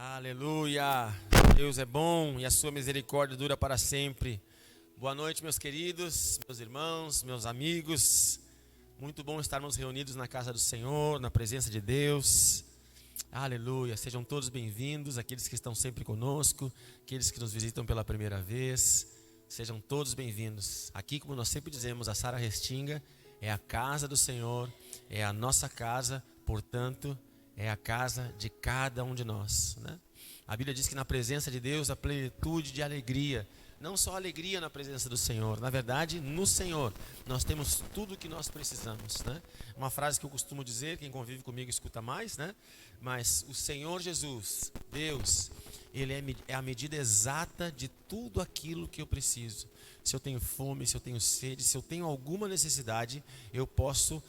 Aleluia! Deus é bom e a sua misericórdia dura para sempre. Boa noite, meus queridos, meus irmãos, meus amigos. Muito bom estarmos reunidos na casa do Senhor, na presença de Deus. Aleluia! Sejam todos bem-vindos, aqueles que estão sempre conosco, aqueles que nos visitam pela primeira vez. Sejam todos bem-vindos. Aqui, como nós sempre dizemos, a Sara Restinga é a casa do Senhor, é a nossa casa, portanto, é a casa de cada um de nós, né? A Bíblia diz que na presença de Deus há plenitude de alegria. Não só alegria na presença do Senhor, na verdade, no Senhor nós temos tudo o que nós precisamos, né? Uma frase que eu costumo dizer, quem convive comigo escuta mais, né? Mas o Senhor Jesus, Deus, Ele é a medida exata de tudo aquilo que eu preciso. Se eu tenho fome, se eu tenho sede, se eu tenho alguma necessidade, eu posso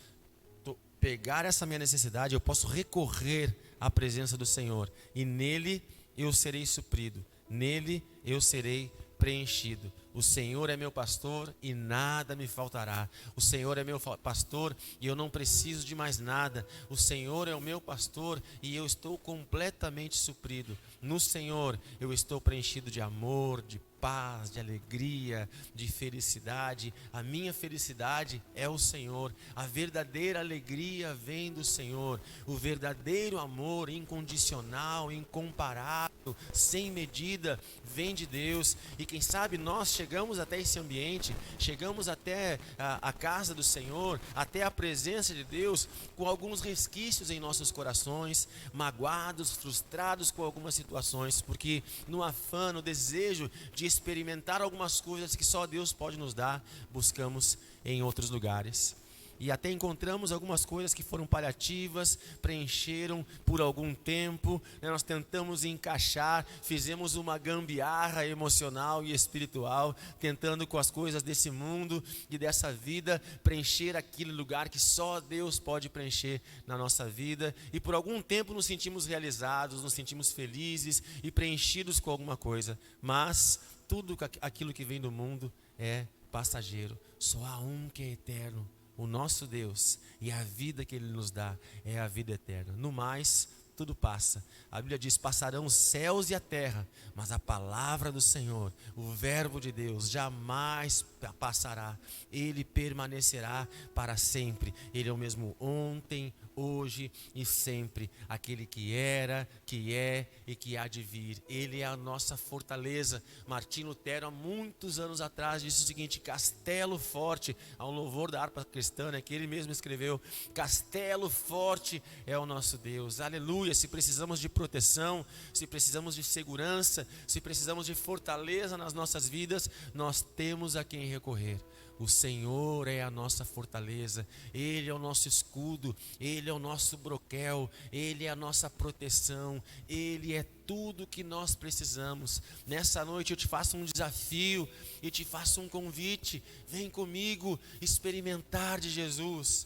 pegar essa minha necessidade, eu posso recorrer à presença do Senhor. E nele eu serei suprido, nele eu serei preenchido. O Senhor é meu pastor e nada me faltará. O Senhor é meu pastor e eu não preciso de mais nada. O Senhor é o meu pastor e eu estou completamente suprido. No Senhor eu estou preenchido de amor, de paz, de alegria, de felicidade. A minha felicidade é o Senhor. A verdadeira alegria vem do Senhor. O verdadeiro amor incondicional, incomparável, sem medida, vem de Deus. E quem sabe nós chegamos até esse ambiente, chegamos até a casa do Senhor, até a presença de Deus, com alguns resquícios em nossos corações, magoados, frustrados com algumas situações, porque no afã, no desejo de experimentar algumas coisas que só Deus pode nos dar, buscamos em outros lugares. E até encontramos algumas coisas que foram paliativas, preencheram por algum tempo, né? Nós tentamos encaixar, fizemos uma gambiarra emocional e espiritual, tentando com as coisas desse mundo e dessa vida, preencher aquele lugar que só Deus pode preencher na nossa vida. E por algum tempo nos sentimos realizados, nos sentimos felizes e preenchidos com alguma coisa. Mas tudo aquilo que vem do mundo é passageiro. Só há um que é eterno, o nosso Deus, e a vida que Ele nos dá é a vida eterna. No mais, tudo passa. A Bíblia diz: passarão os céus e a terra, mas a palavra do Senhor, o verbo de Deus, jamais passará. Ele permanecerá para sempre. Ele é o mesmo ontem, hoje e sempre, aquele que era, que é e que há de vir. Ele é a nossa fortaleza. Martim Lutero, há muitos anos atrás, disse o seguinte: castelo forte, há um louvor da harpa cristã, né, que ele mesmo escreveu: castelo forte é o nosso Deus. Aleluia. Se precisamos de proteção, se precisamos de segurança, se precisamos de fortaleza nas nossas vidas, nós temos a quem recorrer. O Senhor é a nossa fortaleza, Ele é o nosso escudo, Ele é o nosso broquel, Ele é a nossa proteção, Ele é tudo que nós precisamos. Nessa noite eu te faço um desafio e te faço um convite: vem comigo experimentar de Jesus,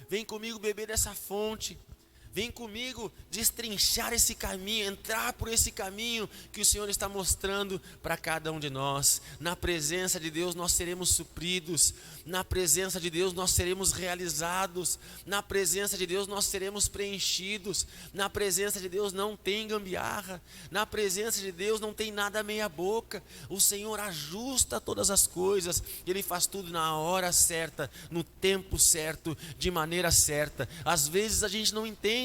vem comigo beber dessa fonte. Vem comigo destrinchar esse caminho, entrar por esse caminho que o Senhor está mostrando para cada um de nós. Na presença de Deus nós seremos supridos, na presença de Deus nós seremos realizados, na presença de Deus nós seremos preenchidos, na presença de Deus não tem gambiarra, na presença de Deus não tem nada meia boca. O Senhor ajusta todas as coisas, Ele faz tudo na hora certa, no tempo certo, de maneira certa. Às vezes a gente não entende,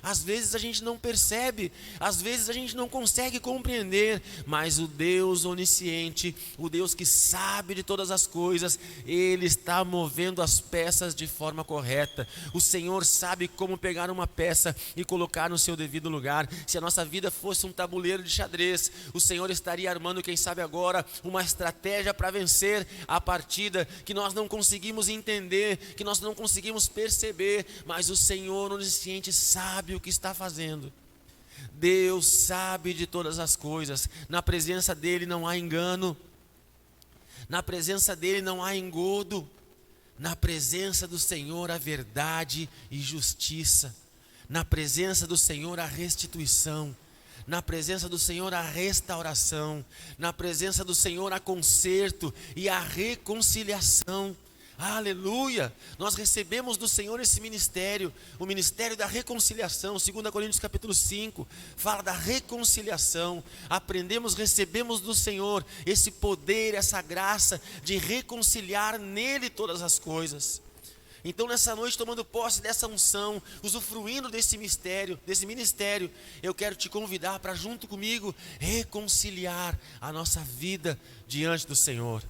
às vezes a gente não percebe, às vezes a gente não consegue compreender, mas o Deus onisciente, o Deus que sabe de todas as coisas, Ele está movendo as peças de forma correta. O Senhor sabe como pegar uma peça e colocar no seu devido lugar. Se a nossa vida fosse um tabuleiro de xadrez, o Senhor estaria armando, quem sabe agora, uma estratégia para vencer a partida que nós não conseguimos entender, que nós não conseguimos perceber, mas o Senhor onisciente sabe o que está fazendo. Deus sabe de todas as coisas. Na presença dele não há engano, na presença dele não há engodo. Na presença do Senhor há verdade e justiça. Na presença do Senhor há restituição. Na presença do Senhor há restauração. Na presença do Senhor há conserto e há reconciliação. Aleluia! Nós recebemos do Senhor esse ministério, o ministério da reconciliação. 2 Coríntios capítulo 5 fala da reconciliação. Aprendemos, recebemos do Senhor esse poder, essa graça de reconciliar nele todas as coisas. Então nessa noite, tomando posse dessa unção, usufruindo desse ministério, eu quero te convidar para junto comigo reconciliar a nossa vida diante do Senhor.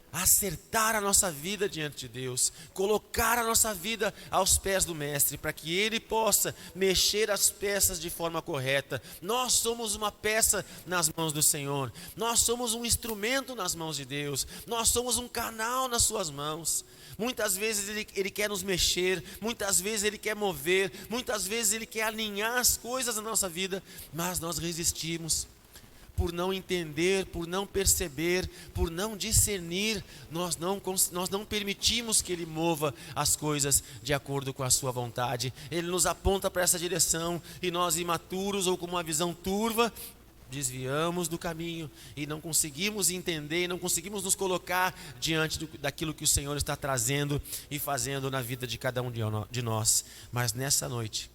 Acertar a nossa vida diante de Deus, colocar a nossa vida aos pés do Mestre, para que Ele possa mexer as peças de forma correta. Nós somos uma peça nas mãos do Senhor, nós somos um instrumento nas mãos de Deus, nós somos um canal nas suas mãos. Muitas vezes ele quer nos mexer, muitas vezes Ele quer mover, muitas vezes Ele quer alinhar as coisas na nossa vida, mas nós resistimos. Por não entender, por não perceber, por não discernir, nós não permitimos que Ele mova as coisas de acordo com a sua vontade. Ele nos aponta para essa direção e nós, imaturos ou com uma visão turva, desviamos do caminho e não conseguimos entender, não conseguimos nos colocar diante daquilo que o Senhor está trazendo e fazendo na vida de cada um de nós. Mas nessa noite,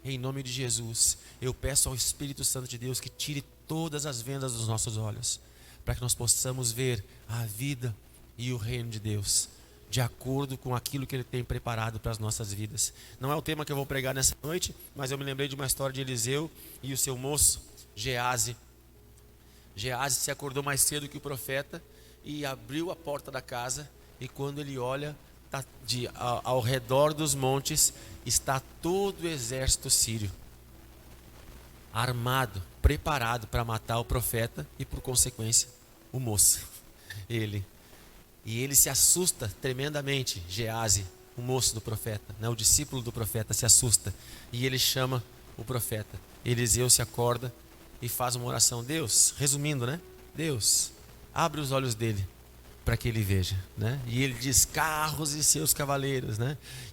em nome de Jesus, eu peço ao Espírito Santo de Deus que tire todas as vendas dos nossos olhos, para que nós possamos ver a vida e o reino de Deus de acordo com aquilo que Ele tem preparado para as nossas vidas. Não é o tema que eu vou pregar nessa noite, mas eu me lembrei de uma história de Eliseu e o seu moço Geazi. Geazi se acordou mais cedo que o profeta e abriu a porta da casa, e quando ele olha, ao redor dos montes está todo o exército sírio, armado, preparado para matar o profeta e, por consequência, o moço. E ele se assusta tremendamente. Geazi, o moço do profeta, o discípulo do profeta, se assusta e ele chama o profeta. Eliseu se acorda e faz uma oração. Deus, resumindo, Deus, abre os olhos dele para que ele veja, E ele diz: carros e seus cavaleiros,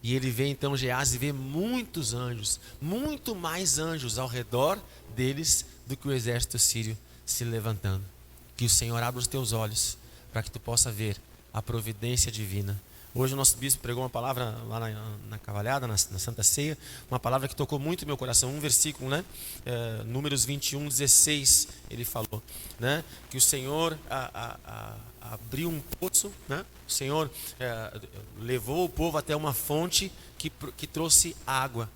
E ele vê então, Geazi vê muitos anjos, muito mais anjos ao redor deles do que o exército sírio se levantando. Que o Senhor abra os teus olhos para que tu possa ver a providência divina. Hoje o nosso bispo pregou uma palavra lá na Cavalhada, na Santa Ceia, uma palavra que tocou muito meu coração, um versículo, Números 21, 16, ele falou, que o Senhor abriu um poço, o Senhor levou o povo até uma fonte que trouxe água,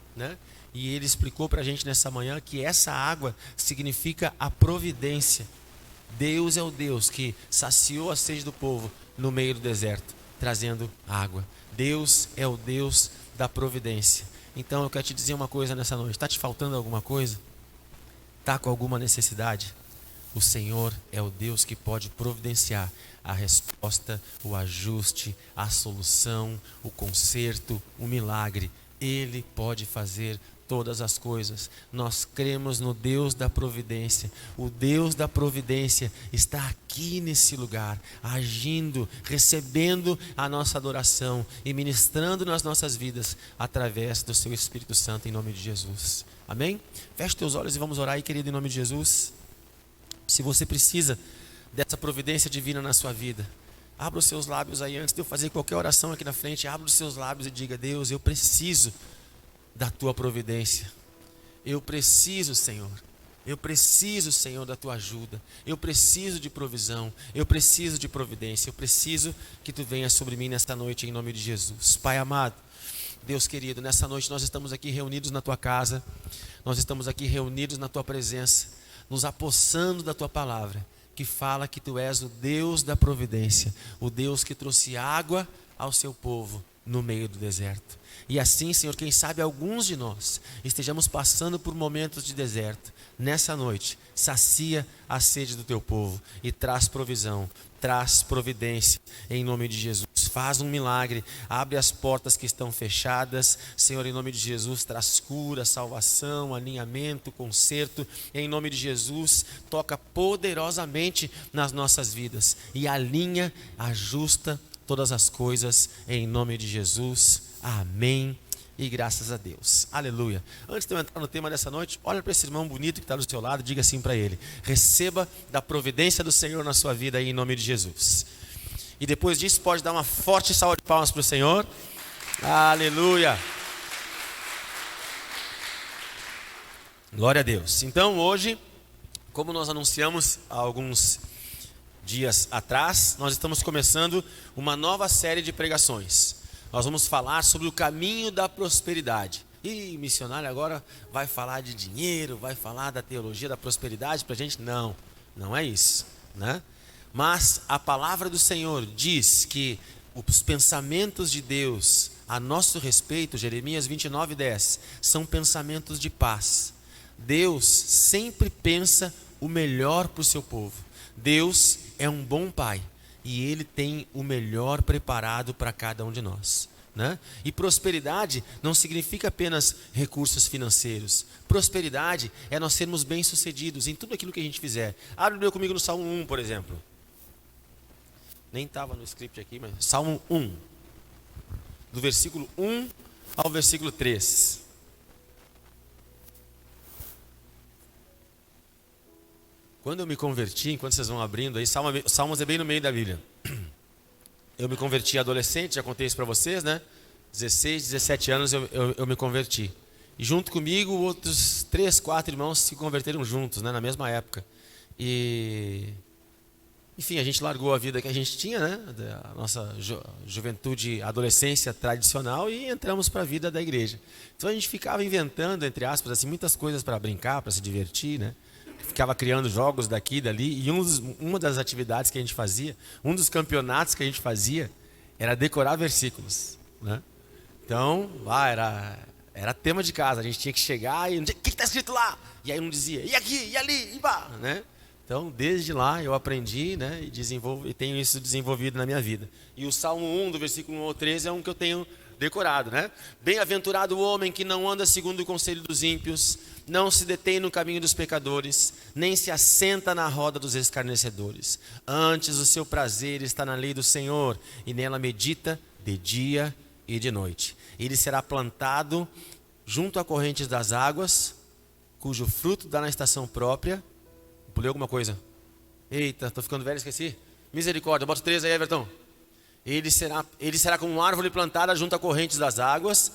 E ele explicou para a gente nessa manhã que essa água significa a providência. Deus é o Deus que saciou a sede do povo no meio do deserto, trazendo água. Deus é o Deus da providência. Então eu quero te dizer uma coisa nessa noite. Está te faltando alguma coisa? Está com alguma necessidade? O Senhor é o Deus que pode providenciar a resposta, o ajuste, a solução, o conserto, o milagre. Ele pode fazer todas as coisas. Nós cremos no Deus da providência. O Deus da providência está aqui nesse lugar, agindo, recebendo a nossa adoração e ministrando nas nossas vidas através do seu Espírito Santo, em nome de Jesus. Amém? Feche teus olhos e vamos orar aí, querido, em nome de Jesus. Se você precisa dessa providência divina na sua vida, abra os seus lábios aí, antes de eu fazer qualquer oração aqui na frente, abra os seus lábios e diga: Deus, eu preciso da tua providência. Eu preciso, Senhor. Eu preciso, Senhor, da tua ajuda. Eu preciso de provisão. Eu preciso de providência. Eu preciso que tu venhas sobre mim nesta noite, em nome de Jesus. Pai amado, Deus querido, nessa noite nós estamos aqui reunidos na tua casa. Nós estamos aqui reunidos na tua presença, nos apossando da tua palavra, que fala que tu és o Deus da providência, o Deus que trouxe água ao seu povo no meio do deserto. E assim, Senhor, quem sabe alguns de nós estejamos passando por momentos de deserto. Nessa noite, sacia a sede do teu povo e traz provisão, traz providência, em nome de Jesus. Faz um milagre, abre as portas que estão fechadas, Senhor, em nome de Jesus. Traz cura, salvação, alinhamento, conserto, em nome de Jesus. Toca poderosamente nas nossas vidas e alinha, ajusta todas as coisas, em nome de Jesus. Amém e graças a Deus. Aleluia. Antes de eu entrar no tema dessa noite, olha para esse irmão bonito que está do seu lado e diga assim para ele: receba da providência do Senhor na sua vida aí, em nome de Jesus. E depois disso pode dar uma forte salva de palmas para o Senhor. Aleluia. Glória a Deus. Então hoje, como nós anunciamos há alguns dias atrás, nós estamos começando uma nova série de pregações. Nós vamos falar sobre o caminho da prosperidade. E missionário agora vai falar de dinheiro, vai falar da teologia da prosperidade para a gente? Não, não é isso, né? Mas a palavra do Senhor diz que os pensamentos de Deus a nosso respeito, Jeremias 29:10, são pensamentos de paz. Deus sempre pensa o melhor para o seu povo. Deus é um bom pai e Ele tem o melhor preparado para cada um de nós, né? E prosperidade não significa apenas recursos financeiros. Prosperidade é nós sermos bem-sucedidos em tudo aquilo que a gente fizer. Abre comigo no Salmo 1, por exemplo. Nem estava no script aqui, mas Salmo 1, do versículo 1 ao versículo 3. Quando eu me converti, enquanto vocês vão abrindo aí, Salmos é bem no meio da Bíblia. Eu me converti adolescente, já contei isso para vocês, né? 16, 17 anos eu me converti. E junto comigo, outros 3, 4 irmãos se converteram juntos, né? Na mesma época. E, enfim, a gente largou a vida que a gente tinha, né? A nossa juventude, adolescência tradicional, e entramos para a vida da igreja. Então a gente ficava inventando, entre aspas, assim, muitas coisas para brincar, para se divertir, né? Ficava criando jogos daqui e dali, e uma das atividades que a gente fazia, um dos campeonatos que a gente fazia, era decorar versículos, né? Então, era tema de casa, a gente tinha que chegar e, o que está escrito lá? E aí um dizia, e aqui, e ali, e pá, né? Então, desde lá eu aprendi, né, e tenho isso desenvolvido na minha vida. E o Salmo 1, do versículo 1 ao 13, é um que eu tenho decorado, né? Bem-aventurado o homem que não anda segundo o conselho dos ímpios, não se detém no caminho dos pecadores, nem se assenta na roda dos escarnecedores. Antes o seu prazer está na lei do Senhor, e nela medita de dia e de noite. Ele será plantado junto a correntes das águas, cujo fruto dá na estação própria. Pulei alguma coisa? Eita, estou ficando velho, esqueci. Misericórdia, bota 3 aí, Everton. Ele será como uma árvore plantada junto a correntes das águas,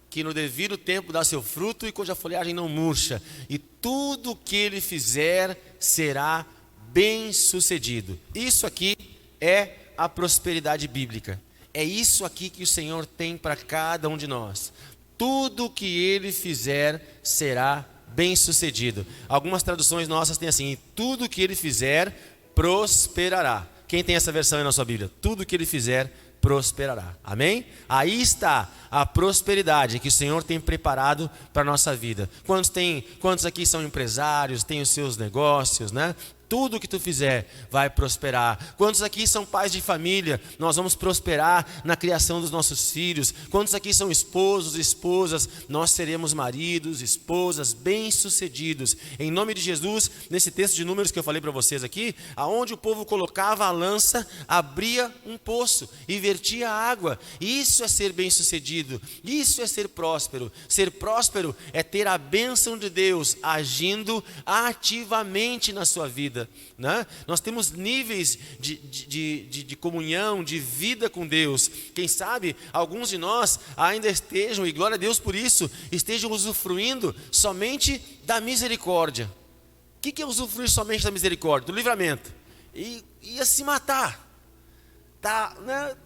que no devido tempo dá seu fruto e cuja folhagem não murcha. E tudo que ele fizer será bem sucedido. Isso aqui é a prosperidade bíblica. É isso aqui que o Senhor tem para cada um de nós. Tudo que ele fizer será bem sucedido. Algumas traduções nossas têm assim: tudo que ele fizer prosperará. Quem tem essa versão aí na sua Bíblia? Tudo que ele fizer prosperará. Amém? Aí está a prosperidade que o Senhor tem preparado para a nossa vida. Quantos aqui são empresários, têm os seus negócios, né? Tudo que tu fizer vai prosperar. Quantos aqui são pais de família? Nós vamos prosperar na criação dos nossos filhos. Quantos aqui são esposos, esposas? Nós seremos maridos, esposas, bem-sucedidos. Em nome de Jesus, nesse texto de Números que eu falei para vocês aqui, aonde o povo colocava a lança, abria um poço e vertia água. Isso é ser bem-sucedido. Isso é ser próspero. Ser próspero é ter a bênção de Deus agindo ativamente na sua vida, né? Nós temos níveis de comunhão, de vida com Deus. Quem sabe alguns de nós ainda estejam, e glória a Deus por isso, estejam usufruindo somente da misericórdia. O que é usufruir somente da misericórdia? Do livramento. E ia se matar.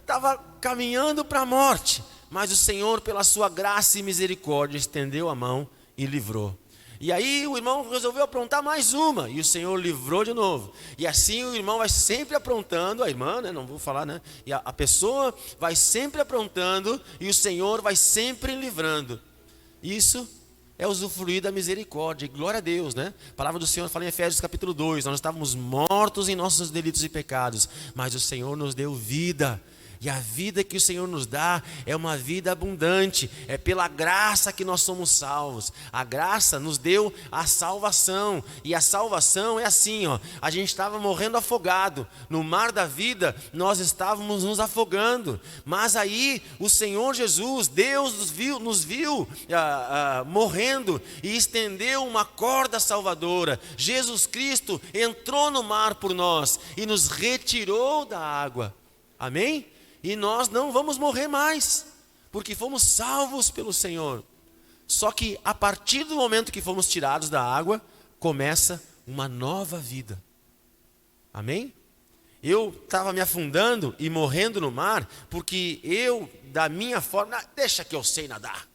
Estava caminhando para a morte, mas o Senhor, pela sua graça e misericórdia, estendeu a mão e livrou. E aí o irmão resolveu aprontar mais uma, e o Senhor livrou de novo. E assim o irmão vai sempre aprontando, a irmã, né, não vou falar, né? E a pessoa vai sempre aprontando, e o Senhor vai sempre livrando. Isso é usufruir da misericórdia, e glória a Deus, né? A palavra do Senhor fala em Efésios capítulo 2, nós estávamos mortos em nossos delitos e pecados, mas o Senhor nos deu vida. E a vida que o Senhor nos dá é uma vida abundante. É pela graça que nós somos salvos. A graça nos deu a salvação. E a salvação é assim, ó. A gente estava morrendo afogado. No mar da vida, nós estávamos nos afogando. Mas aí, o Senhor Jesus, Deus nos viu morrendo e estendeu uma corda salvadora. Jesus Cristo entrou no mar por nós e nos retirou da água. Amém? E nós não vamos morrer mais, porque fomos salvos pelo Senhor. Só que a partir do momento que fomos tirados da água, começa uma nova vida. Amém? Eu estava me afundando e morrendo no mar, porque eu, da minha forma, deixa que eu sei nadar.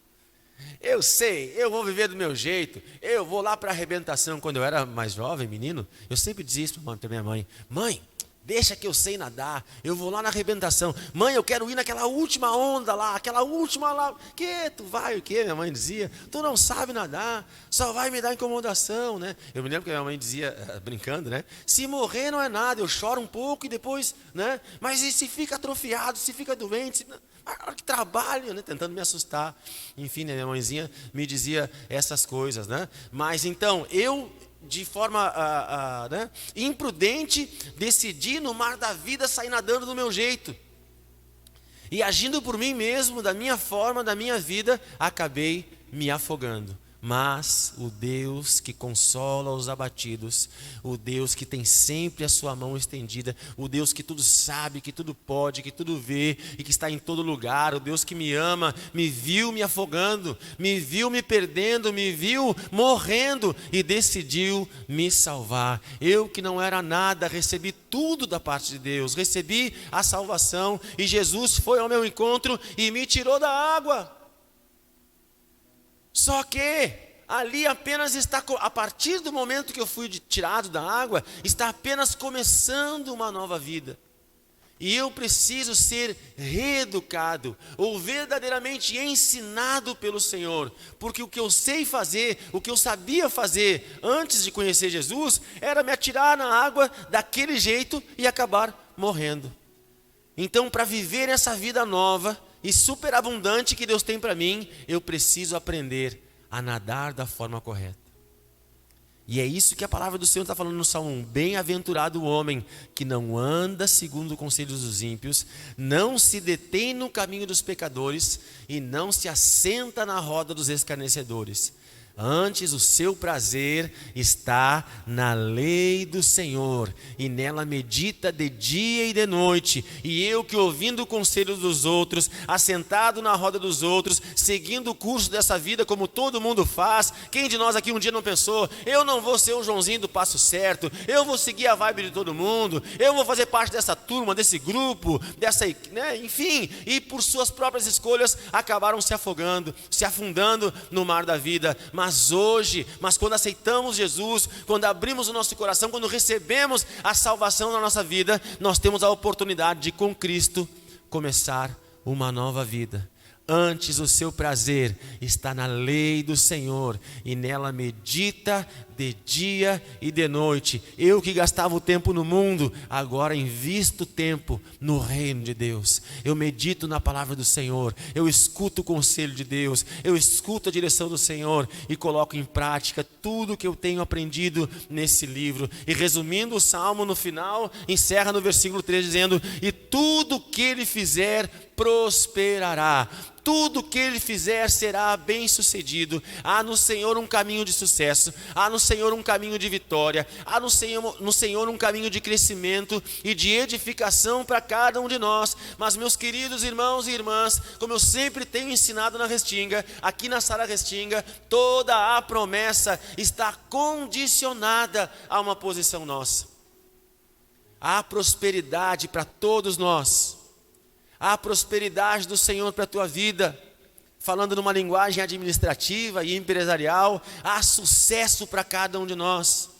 Eu sei, eu vou viver do meu jeito, eu vou lá para a arrebentação. Quando eu era mais jovem, menino, eu sempre dizia isso para minha mãe: mãe, deixa que eu sei nadar, eu vou lá na arrebentação. Mãe, eu quero ir naquela última onda lá, aquela última lá. Que? Tu vai o quê? Minha mãe dizia: tu não sabe nadar, só vai me dar incomodação, né? Eu me lembro que minha mãe dizia, brincando, né? Se morrer não é nada, eu choro um pouco e depois, né? Mas e se fica atrofiado, se fica doente? Olha que trabalho, né? Tentando me assustar. Enfim, né? Minha mãezinha me dizia essas coisas, né? Mas então, eu, de forma né, imprudente, decidi no mar da vida sair nadando do meu jeito. E agindo por mim mesmo, da minha forma, da minha vida, acabei me afogando. Mas o Deus que consola os abatidos, o Deus que tem sempre a sua mão estendida, o Deus que tudo sabe, que tudo pode, que tudo vê e que está em todo lugar, o Deus que me ama, me viu me afogando, me viu me perdendo, me viu morrendo e decidiu me salvar. Eu que não era nada, recebi tudo da parte de Deus, recebi a salvação e Jesus foi ao meu encontro e me tirou da água. Só que ali apenas está, a partir do momento que eu fui tirado da água, está apenas começando uma nova vida. E eu preciso ser reeducado, ou verdadeiramente ensinado pelo Senhor. Porque o que eu sei fazer, o que eu sabia fazer antes de conhecer Jesus, era me atirar na água daquele jeito e acabar morrendo. Então, para viver essa vida nova e superabundante que Deus tem para mim, eu preciso aprender a nadar da forma correta. E é isso que a palavra do Senhor está falando no Salmo 1. Bem-aventurado o homem que não anda segundo o conselho dos ímpios, não se detém no caminho dos pecadores e não se assenta na roda dos escarnecedores. Antes o seu prazer está na lei do Senhor, e nela medita de dia e de noite. E eu que, ouvindo o conselho dos outros, assentado na roda dos outros, seguindo o curso dessa vida como todo mundo faz. Quem de nós aqui um dia não pensou: eu não vou ser o Joãozinho do passo certo, eu vou seguir a vibe de todo mundo, eu vou fazer parte dessa turma, desse grupo, dessa, né? Enfim, e por suas próprias escolhas acabaram se afogando, se afundando no mar da vida. Mas quando aceitamos Jesus, quando abrimos o nosso coração, quando recebemos a salvação na nossa vida, nós temos a oportunidade de, com Cristo, começar uma nova vida. Antes o seu prazer está na lei do Senhor, e nela medita de dia e de noite. Eu que gastava o tempo no mundo, agora invisto tempo no reino de Deus. Eu medito na palavra do Senhor, eu escuto o conselho de Deus, eu escuto a direção do Senhor e coloco em prática tudo que eu tenho aprendido nesse livro. E resumindo o Salmo, no final, encerra no versículo 3 dizendo: e tudo que ele fizer prosperará. Tudo que ele fizer será bem sucedido. Há no Senhor um caminho de sucesso, há no Senhor um caminho de vitória, há no Senhor um caminho de crescimento e de edificação para cada um de nós. Mas, meus queridos irmãos e irmãs, como eu sempre tenho ensinado na Restinga, aqui na Sara Restinga, toda a promessa está condicionada a uma posição nossa. Há prosperidade para todos nós. Há prosperidade do Senhor para a tua vida, falando numa linguagem administrativa e empresarial. Há sucesso para cada um de nós.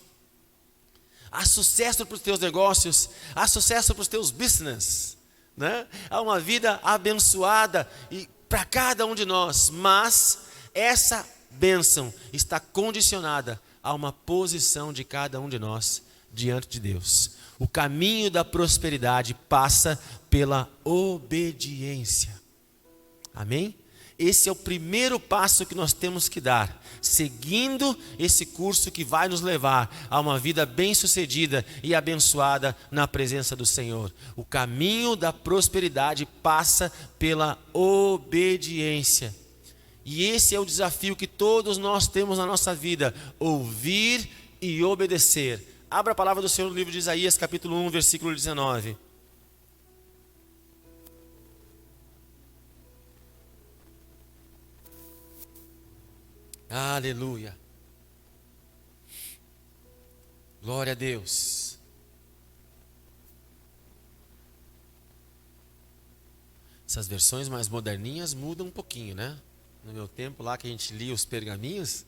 Há sucesso para os teus negócios, há sucesso para os teus business, né? Há uma vida abençoada para cada um de nós, mas essa bênção está condicionada a uma posição de cada um de nós diante de Deus. O caminho da prosperidade passa pela obediência. Amém? Esse é o primeiro passo que nós temos que dar, seguindo esse curso que vai nos levar a uma vida bem-sucedida e abençoada na presença do Senhor. O caminho da prosperidade passa pela obediência. E esse é o desafio que todos nós temos na nossa vida: ouvir e obedecer. Abra a palavra do Senhor no livro de Isaías, capítulo 1, versículo 19. Aleluia. Glória a Deus. Essas versões mais moderninhas mudam um pouquinho, né? No meu tempo lá que a gente lia os pergaminhos,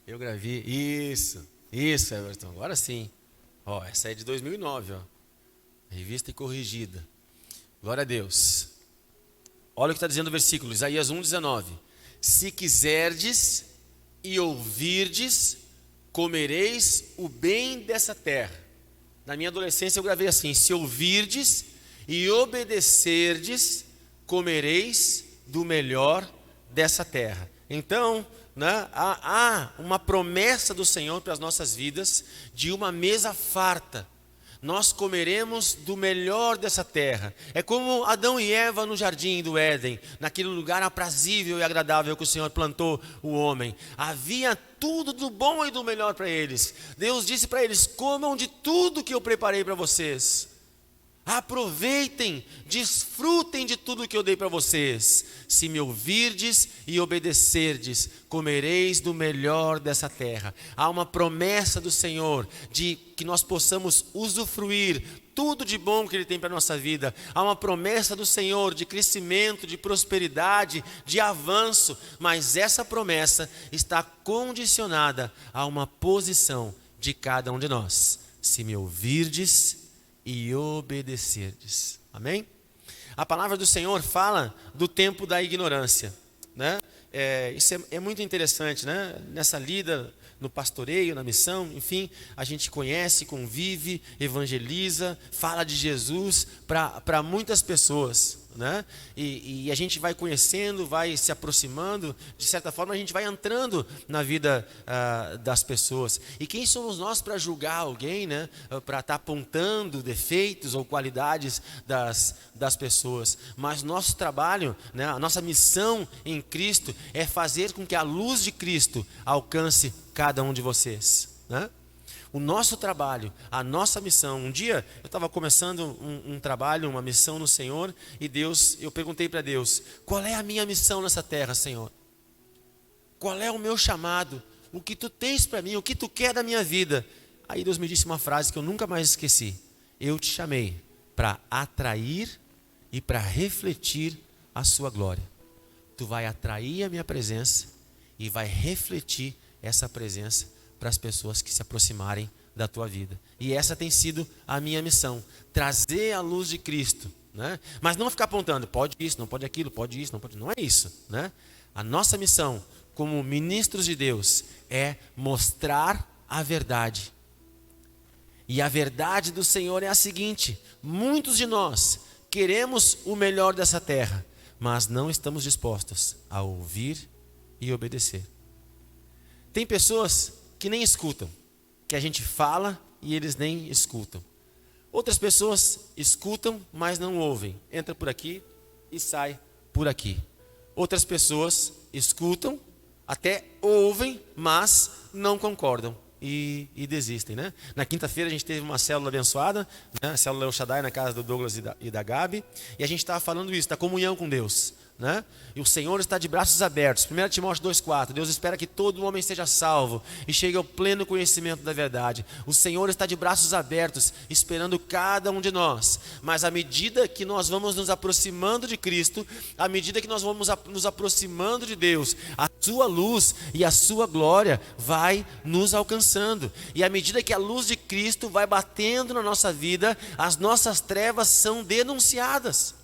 eu gravei. Isso, Everton. Agora sim. Ó, essa é de 2009, ó. Revista e corrigida. Glória a Deus. Olha o que está dizendo o versículo, Isaías 1:19. Se quiserdes e ouvirdes, comereis o bem dessa terra. Na minha adolescência eu gravei assim: se ouvirdes e obedecerdes, comereis do melhor dessa terra. Então, né, há uma promessa do Senhor para as nossas vidas de uma mesa farta. Nós comeremos do melhor dessa terra. É como Adão e Eva no jardim do Éden, naquele lugar aprazível e agradável que o Senhor plantou o homem. Havia tudo do bom e do melhor para eles. Deus disse para eles: comam de tudo que eu preparei para vocês. Aproveitem, desfrutem de tudo que eu dei para vocês. Se me ouvirdes e obedecerdes, comereis do melhor dessa terra. Há uma promessa do Senhor de que nós possamos usufruir tudo de bom que Ele tem para a nossa vida. Há uma promessa do Senhor de crescimento, de prosperidade, de avanço. Mas essa promessa está condicionada a uma posição de cada um de nós. Se me ouvirdes e obedecerdes. Amém? A palavra do Senhor fala do tempo da ignorância, né? Isso é muito interessante, né? Nessa lida, no pastoreio, na missão, enfim, a gente conhece, convive, evangeliza, fala de Jesus para muitas pessoas, né? E a gente vai conhecendo, vai se aproximando, de certa forma a gente vai entrando na vida das pessoas. E quem somos nós para julgar alguém, né? Para estar apontando defeitos ou qualidades das pessoas? Mas nosso trabalho, né? A nossa missão em Cristo é fazer com que a luz de Cristo alcance cada um de vocês, né? O nosso trabalho, a nossa missão. Um dia eu estava começando um trabalho, uma missão no Senhor, e eu perguntei para Deus: qual é a minha missão nessa terra, Senhor? Qual é o meu chamado? O que tu tens para mim? O que tu quer da minha vida? Aí Deus me disse uma frase que eu nunca mais esqueci: eu te chamei para atrair e para refletir a sua glória. Tu vai atrair a minha presença e vai refletir essa presença para as pessoas que se aproximarem da tua vida. E essa tem sido a minha missão: trazer a luz de Cristo, né? Mas não ficar apontando, pode isso, não pode aquilo, pode isso, não pode. Não é isso, né? A nossa missão como ministros de Deus é mostrar a verdade. E a verdade do Senhor é a seguinte: muitos de nós queremos o melhor dessa terra, mas não estamos dispostos a ouvir e obedecer. Tem pessoas que nem escutam, que a gente fala e eles nem escutam. Outras pessoas escutam, mas não ouvem. Entra por aqui e sai por aqui. Outras pessoas escutam, até ouvem, mas não concordam e desistem, né? Na quinta-feira a gente teve uma célula abençoada, né? A célula El Shaddai na casa do Douglas e da Gabi, e a gente estava falando isso, da comunhão com Deus, né? E o Senhor está de braços abertos. 1 Timóteo 2,4. Deus espera que todo homem seja salvo e chegue ao pleno conhecimento da verdade. O Senhor está de braços abertos, esperando cada um de nós. Mas à medida que nós vamos nos aproximando de Cristo, à medida que nós vamos nos aproximando de Deus, a sua luz e a sua glória vai nos alcançando. E à medida que a luz de Cristo vai batendo na nossa vida, as nossas trevas são denunciadas.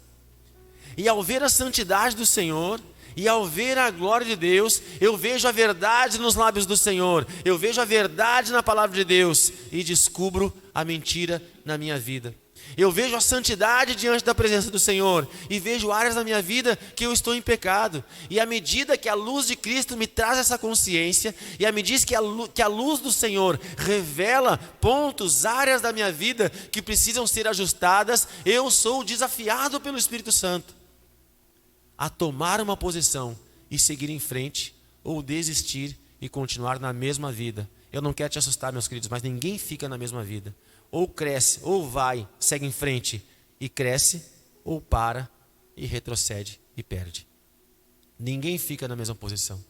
E ao ver a santidade do Senhor, e ao ver a glória de Deus, eu vejo a verdade nos lábios do Senhor, eu vejo a verdade na palavra de Deus, e descubro a mentira na minha vida. Eu vejo a santidade diante da presença do Senhor, e vejo áreas da minha vida que eu estou em pecado. E à medida que a luz de Cristo me traz essa consciência, e à medida que a luz do Senhor revela pontos, áreas da minha vida que precisam ser ajustadas, eu sou desafiado pelo Espírito Santo a tomar uma posição e seguir em frente, ou desistir e continuar na mesma vida. Eu não quero te assustar, meus queridos, mas ninguém fica na mesma vida. Ou cresce, ou vai, segue em frente e cresce, ou para e retrocede e perde. Ninguém fica na mesma posição.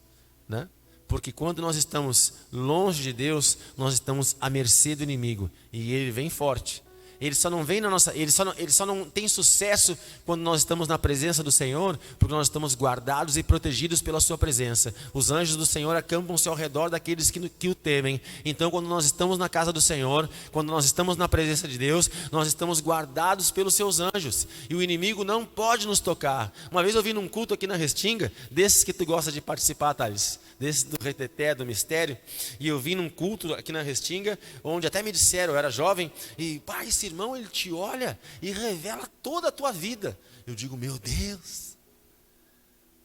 né? Porque quando nós estamos longe de Deus, nós estamos à mercê do inimigo. E ele vem forte. Ele só não vem na nossa, ele só não tem sucesso quando nós estamos na presença do Senhor, porque nós estamos guardados e protegidos pela sua presença. Os anjos do Senhor acampam-se ao redor daqueles que o temem. Então, quando nós estamos na casa do Senhor, quando nós estamos na presença de Deus, nós estamos guardados pelos seus anjos. E o inimigo não pode nos tocar. Uma vez eu vi num culto aqui na Restinga, desses que tu gosta de participar, Thales, desse do reteté, do mistério, e eu vi num culto aqui na Restinga, onde até me disseram, eu era jovem, e pai, esse irmão, ele te olha e revela toda a tua vida. Eu digo, meu Deus,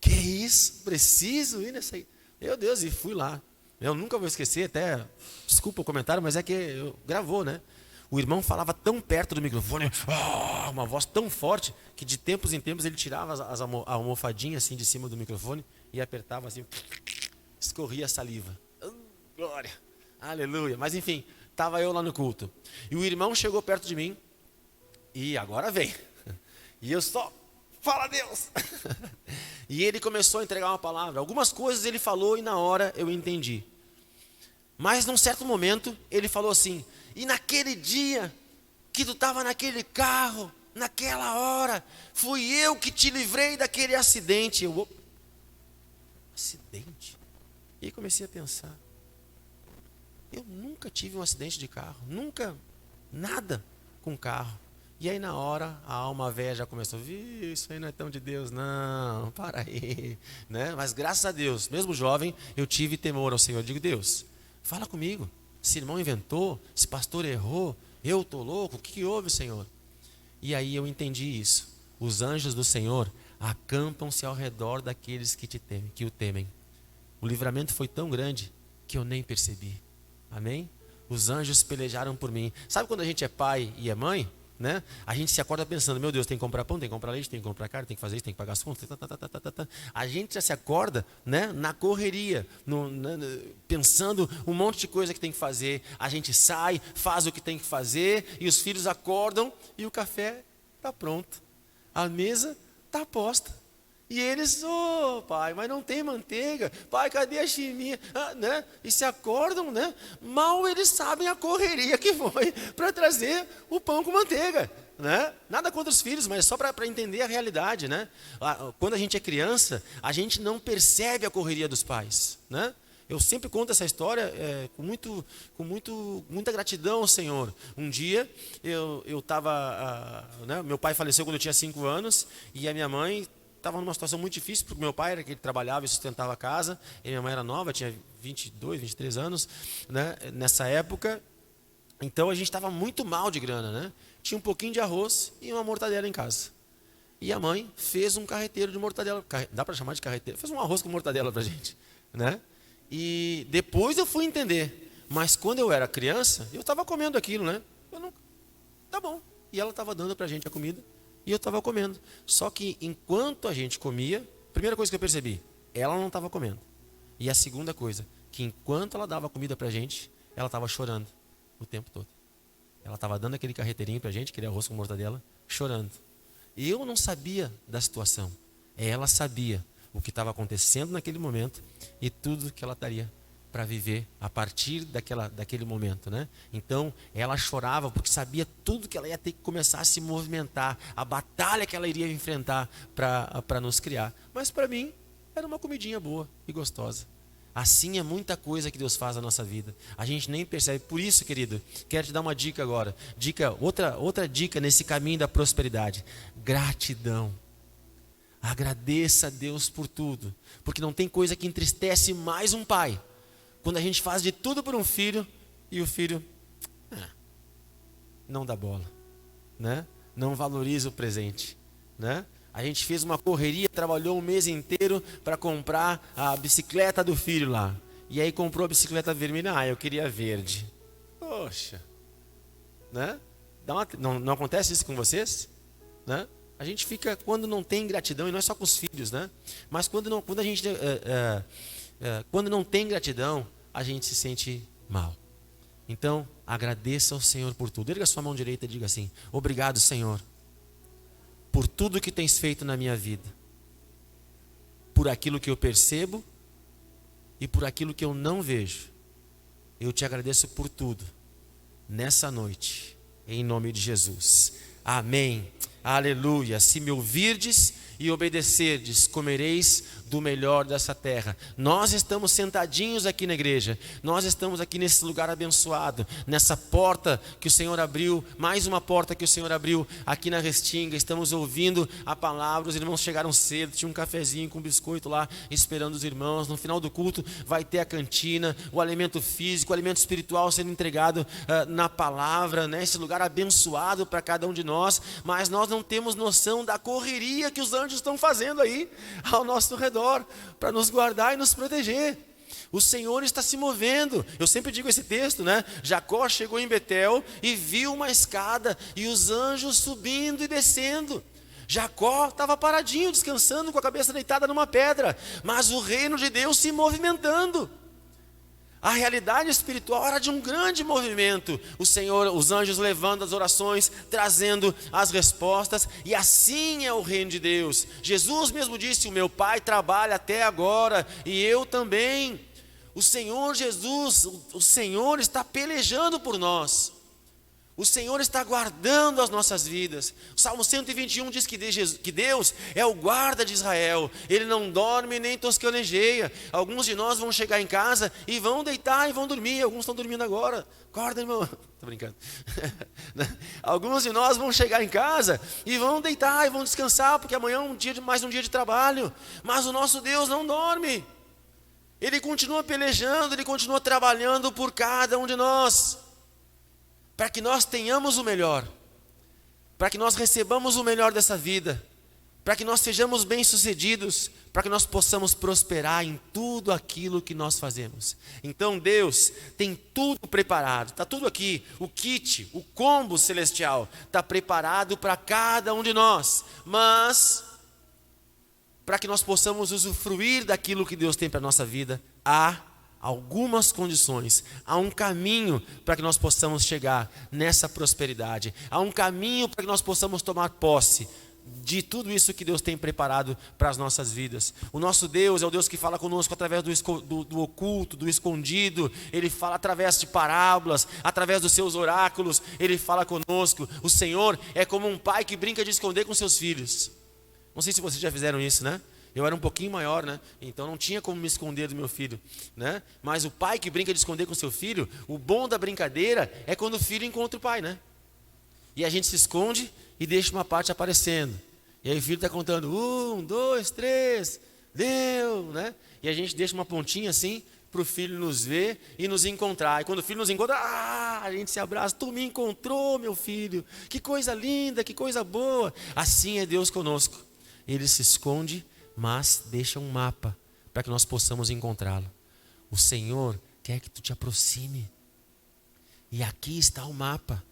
que isso? Preciso ir nessa aí. Meu Deus, e fui lá. Eu nunca vou esquecer, até, desculpa o comentário, mas é que gravou, né? O irmão falava tão perto do microfone, uma voz tão forte, que de tempos em tempos ele tirava a almofadinha assim de cima do microfone e apertava assim, escorria a saliva. Glória, aleluia. Mas enfim, estava eu lá no culto. E o irmão chegou perto de mim. E agora vem. E eu só, fala Deus. E ele começou a entregar uma palavra. Algumas coisas ele falou e na hora eu entendi. Mas num certo momento ele falou assim, e naquele dia que tu estava naquele carro, naquela hora, fui eu que te livrei daquele acidente. Acidente? E aí comecei a pensar, eu nunca tive um acidente de carro, nunca, nada com carro. E aí na hora, a alma velha já começou, isso aí não é tão de Deus não, para aí, né? Mas graças a Deus, mesmo jovem, eu tive temor ao Senhor. Eu digo, Deus, fala comigo, esse irmão inventou, esse pastor errou, eu estou louco, o que houve, Senhor? E aí eu entendi isso, os anjos do Senhor acampam-se ao redor daqueles que te temem, que o temem. O livramento foi tão grande que eu nem percebi. Amém? Os anjos pelejaram por mim. Sabe quando a gente é pai e é mãe, né? A gente se acorda pensando, meu Deus, tem que comprar pão, tem que comprar leite, tem que comprar carne, tem que fazer isso, tem que pagar as contas. A gente já se acorda, né, na correria, pensando um monte de coisa que tem que fazer. A gente sai, faz o que tem que fazer, e os filhos acordam e o café está pronto. A mesa está posta. E eles, pai, mas não tem manteiga. Pai, cadê a chiminha? Né? E se acordam, né? Mal eles sabem a correria que foi para trazer o pão com manteiga. Né? Nada contra os filhos, mas só para entender a realidade. Né? Quando a gente é criança, a gente não percebe a correria dos pais. Né? Eu sempre conto essa história com muita gratidão ao Senhor. Um dia, eu estava... né? Meu pai faleceu quando eu tinha 5 anos, e a minha mãe estava numa situação muito difícil, porque meu pai era que ele trabalhava e sustentava a casa, e minha mãe era nova, tinha 22, 23 anos, né, nessa época. Então a gente estava muito mal de grana, né? Tinha um pouquinho de arroz e uma mortadela em casa. E a mãe fez um carreteiro de mortadela, dá para chamar de carreteiro? Fez um arroz com mortadela para a gente, né? E depois eu fui entender, mas quando eu era criança, eu estava comendo aquilo, né? Tá bom. E ela estava dando para a gente a comida, e eu estava comendo. Só que enquanto a gente comia, primeira coisa que eu percebi, ela não estava comendo. E a segunda coisa, que enquanto ela dava comida para a gente, ela estava chorando o tempo todo. Ela estava dando aquele carreteirinho para a gente, aquele arroz com mortadela, chorando. E eu não sabia da situação. Ela sabia o que estava acontecendo naquele momento e tudo que ela estaria para viver a partir daquele momento, né? Então, ela chorava porque sabia tudo que ela ia ter que começar a se movimentar, a batalha que ela iria enfrentar para nos criar. Mas para mim, era uma comidinha boa e gostosa. Assim é muita coisa que Deus faz na nossa vida. A gente nem percebe. Por isso, querido, quero te dar uma dica agora. Outra dica nesse caminho da prosperidade. Gratidão. Agradeça a Deus por tudo. Porque não tem coisa que entristece mais um pai quando a gente faz de tudo por um filho e o filho não dá bola, né? Não valoriza o presente, né? A gente fez uma correria, trabalhou um mês inteiro para comprar a bicicleta do filho lá. E aí comprou a bicicleta vermelha, eu queria verde. Poxa, né? Não acontece isso com vocês? Né? A gente fica, quando não tem gratidão, e não é só com os filhos, né? Mas quando não tem gratidão, a gente se sente mal. Então, agradeça ao Senhor por tudo. Erga sua mão direita e diga assim: obrigado, Senhor, por tudo que tens feito na minha vida, por aquilo que eu percebo e por aquilo que eu não vejo. Eu te agradeço por tudo, nessa noite, em nome de Jesus. Amém. Aleluia. Se me ouvirdes e obedecerdes, comereis do melhor dessa terra. Nós estamos sentadinhos aqui na igreja, nós estamos aqui nesse lugar abençoado, nessa porta que o Senhor abriu, mais uma porta que o Senhor abriu aqui na Restinga. Estamos ouvindo a palavra. Os irmãos chegaram cedo, tinha um cafezinho com biscoito lá esperando os irmãos. No final do culto vai ter a cantina, o alimento físico, o alimento espiritual sendo entregado na palavra, né? Esse lugar abençoado para cada um de nós. Mas nós não temos noção da correria que os anjos estão fazendo aí ao nosso redor para nos guardar e nos proteger. O Senhor está se movendo. Eu sempre digo esse texto, né? Jacó chegou em Betel e viu uma escada e os anjos subindo e descendo. Jacó estava paradinho, descansando com a cabeça deitada numa pedra, mas o reino de Deus se movimentando. A realidade espiritual era de um grande movimento. O Senhor, os anjos levando as orações, trazendo as respostas, e assim é o reino de Deus. Jesus mesmo disse: o meu Pai trabalha até agora, e eu também. O Senhor Jesus, o Senhor está pelejando por nós. O Senhor está guardando as nossas vidas. O Salmo 121 diz que Deus é o guarda de Israel. Ele não dorme nem tosquenejeia. Alguns de nós vão chegar em casa e vão deitar e vão dormir. Alguns estão dormindo agora. Acorda, irmão. Estou brincando. Alguns de nós vão chegar em casa e vão deitar e vão descansar, porque amanhã é mais um dia de trabalho. Mas o nosso Deus não dorme. Ele continua pelejando, Ele continua trabalhando por cada um de nós, para que nós tenhamos o melhor, para que nós recebamos o melhor dessa vida, para que nós sejamos bem-sucedidos, para que nós possamos prosperar em tudo aquilo que nós fazemos. Então Deus tem tudo preparado, está tudo aqui, o kit, o combo celestial, está preparado para cada um de nós, mas para que nós possamos usufruir daquilo que Deus tem para a nossa vida, há algumas condições, há um caminho para que nós possamos chegar nessa prosperidade, há um caminho para que nós possamos tomar posse de tudo isso que Deus tem preparado para as nossas vidas. O nosso Deus é o Deus que fala conosco através do oculto, do escondido. Ele fala através de parábolas, através dos seus oráculos, Ele fala conosco. O Senhor é como um pai que brinca de esconder com seus filhos. Não sei se vocês já fizeram isso, né? Eu era um pouquinho maior, né? Então não tinha como me esconder do meu filho, né? Mas o pai que brinca de esconder com seu filho, o bom da brincadeira é quando o filho encontra o pai, né? E a gente se esconde e deixa uma parte aparecendo. E aí o filho está contando, 1, 2, 3, deu, né? E a gente deixa uma pontinha assim para o filho nos ver e nos encontrar. E quando o filho nos encontra, a gente se abraça, tu me encontrou, meu filho, que coisa linda, que coisa boa. Assim é Deus conosco. Ele se esconde, mas deixa um mapa para que nós possamos encontrá-lo. O Senhor quer que tu te aproxime. E aqui está o mapa.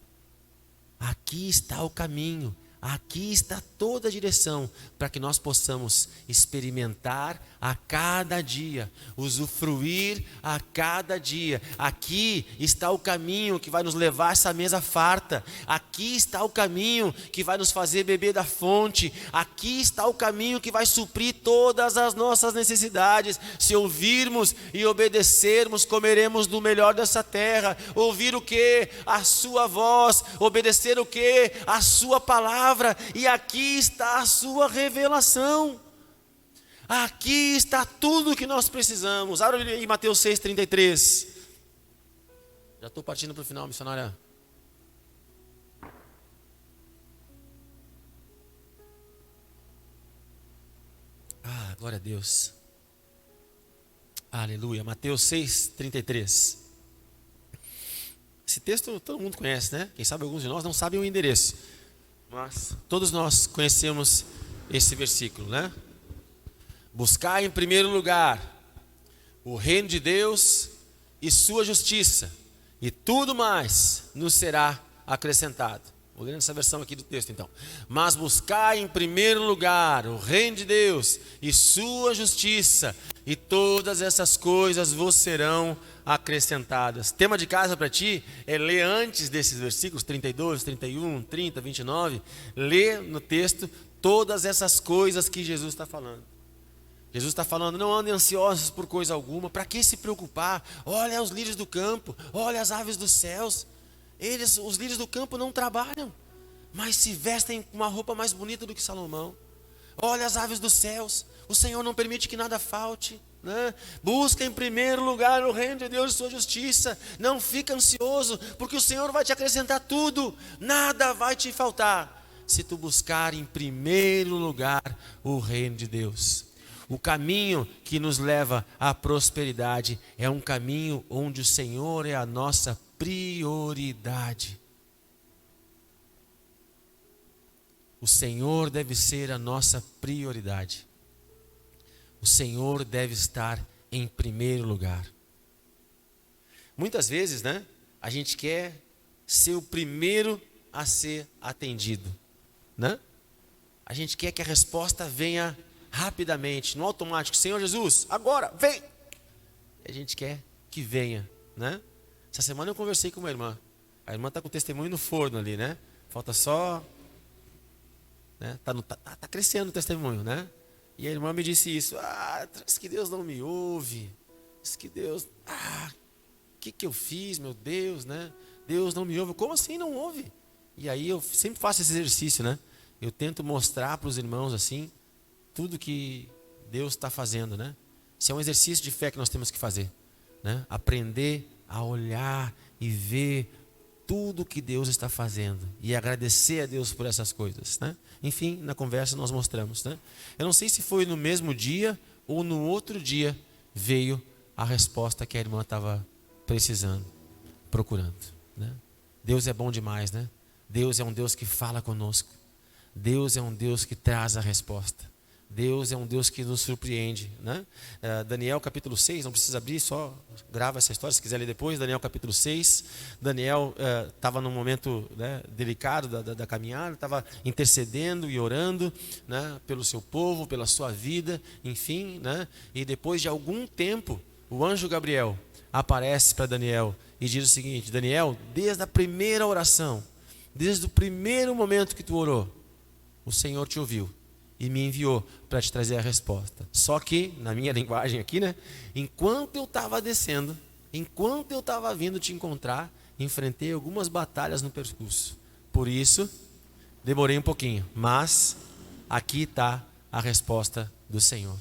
Aqui está o caminho. Aqui está toda a direção para que nós possamos experimentar a cada dia, usufruir a cada dia. Aqui está o caminho que vai nos levar a essa mesa farta. Aqui está o caminho que vai nos fazer beber da fonte. Aqui está o caminho que vai suprir todas as nossas necessidades. Se ouvirmos e obedecermos, comeremos do melhor dessa terra. Ouvir o quê? A sua voz. Obedecer o quê? A sua palavra. E aqui está a sua revelação. Aqui está tudo o que nós precisamos. Abra em Mateus 6,33. Já estou partindo para o final, missionária. Glória a Deus. Aleluia. Mateus 6,33. Esse texto todo mundo conhece, né? Quem sabe alguns de nós não sabem o endereço. Mas todos nós conhecemos esse versículo, né? Buscar em primeiro lugar o reino de Deus e sua justiça, e tudo mais nos será acrescentado. Vou ler essa versão aqui do texto então. Mas buscar em primeiro lugar o reino de Deus e sua justiça, e todas essas coisas vos serão acrescentadas. Tema de casa para ti é ler antes desses versículos 32, 31, 30, 29. Lê no texto todas essas coisas que Jesus está falando. Jesus está falando, não andem ansiosos por coisa alguma. Para que se preocupar? Olha os lírios do campo, olha as aves dos céus. Os lírios do campo não trabalham, mas se vestem com uma roupa mais bonita do que Salomão. Olha as aves dos céus, o Senhor não permite que nada falte, né? Busca em primeiro lugar o reino de Deus e sua justiça. Não fica ansioso, porque o Senhor vai te acrescentar tudo. Nada vai te faltar, se tu buscar em primeiro lugar o reino de Deus. O caminho que nos leva à prosperidade é um caminho onde o Senhor é a nossa prioridade. O Senhor deve ser a nossa prioridade. O Senhor deve estar em primeiro lugar. Muitas vezes, né, a gente quer ser o primeiro a ser atendido, né? A gente quer que a resposta venha rapidamente, no automático. Senhor Jesus, agora, vem! A gente quer que venha, né? Essa semana eu conversei com uma irmã. A irmã está com o testemunho no forno ali, né? Falta só... né? Tá crescendo o testemunho, né? E a irmã me disse isso. Diz que Deus não me ouve. Diz que Deus... o que eu fiz, meu Deus, né? Deus não me ouve. Como assim não ouve? E aí eu sempre faço esse exercício, né? Eu tento mostrar para os irmãos assim, tudo que Deus está fazendo, né? Isso é um exercício de fé que nós temos que fazer, né? Aprender a olhar e ver tudo que Deus está fazendo e agradecer a Deus por essas coisas, né? Enfim, na conversa nós mostramos, né? Eu não sei se foi no mesmo dia ou no outro dia veio a resposta que a irmã estava precisando, procurando, né? Deus é bom demais, né? Deus é um Deus que fala conosco. Deus é um Deus que traz a resposta. Deus é um Deus que nos surpreende, né? Daniel capítulo 6, não precisa abrir, só grava essa história se quiser ler depois. Daniel capítulo 6, Daniel estava num momento, né, delicado da caminhada, estava intercedendo e orando, né, pelo seu povo, pela sua vida, enfim, né? E depois de algum tempo, o anjo Gabriel aparece para Daniel e diz o seguinte: Daniel, desde a primeira oração, desde o primeiro momento que tu orou, o Senhor te ouviu e me enviou para te trazer a resposta. Só que, na minha linguagem aqui, né? Enquanto eu estava descendo, enquanto eu estava vindo te encontrar, enfrentei algumas batalhas no percurso. Por isso, demorei um pouquinho. Mas, aqui está a resposta do Senhor.